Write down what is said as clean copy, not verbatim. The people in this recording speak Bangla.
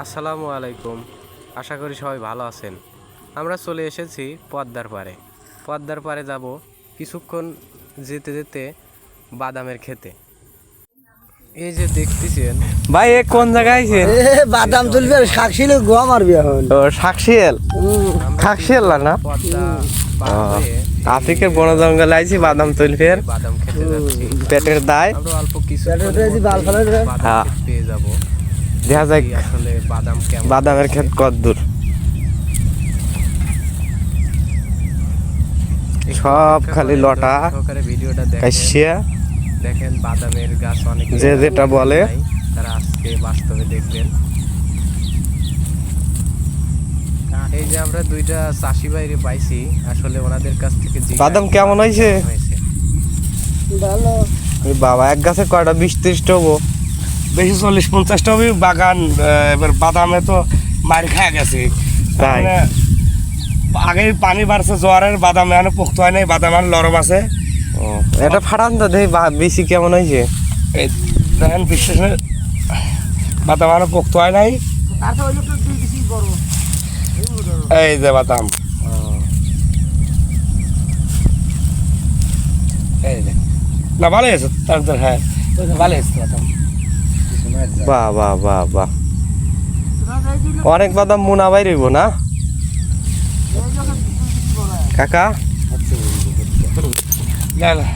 আসসালামু আলাইকুম। আশা করি সবাই ভালো আছেন। আমরা চলে এসেছি পদ্মার পাড়ে যাব কিছুক্ষণ যেতে যেতে বাদামের খেতে। এই যে দেখতেছেন ভাই এ কোন জায়গায় আছে? বাদাম তুলবি আর শাকশিলের গোয়া মারবি এখন। ও শাকশিয়াল শাকশিয়াল না পদ্মা পার হয়ে আফ্রিকার বন জঙ্গলে আইছি বাদাম তুলবে বাদাম খেতে যাচ্ছি। পেটের দায় আমরা অল্প কিছু বাল ফেলে দেবে। হ্যাঁ। পেয়ে যাব। দেখা যাক কি আসলে বাদাম কেমন, বাদামের ক্ষেত কত দূর। সব খালি লটা সহকারে ভিডিওটা কাশিয়া দেখেন বাদামের গাছ অনেক যে যেটা বলে তারা আজকে বাস্তবে দেখবেন। এই যে আমরা দুইটা চাষি বাইরে পাইছি, আসলে ওনাদের কাছ থেকে বাদাম কেমন হয়েছে? ভালো। বাবা এক গাছে কয়টা 20-30টা হবো, বেশি 40-50টা হবে বাগান। এবার বাদামে তো মার খায় গেছে তাই? মানে আগে পানি বাড়ছে জোয়ারের, বাদামে এখনো পোক্ত হয় নাই, বাদাম আর লরম আছে। এটা ফাটান তো দেখি বেশি কেমন হয়েছে। এই দেখেন বিশ্বাস বাদাম এখনো পোক্ত হয় নাই। এই যে বাদাম, এই যে না ভালো আছে তার তো। হ্যাঁ ভালো আছে বাদাম। বাহ বাহ বাহ বাহ, অনেক বাদাম মুনা বাইর হইব না কাকা? না না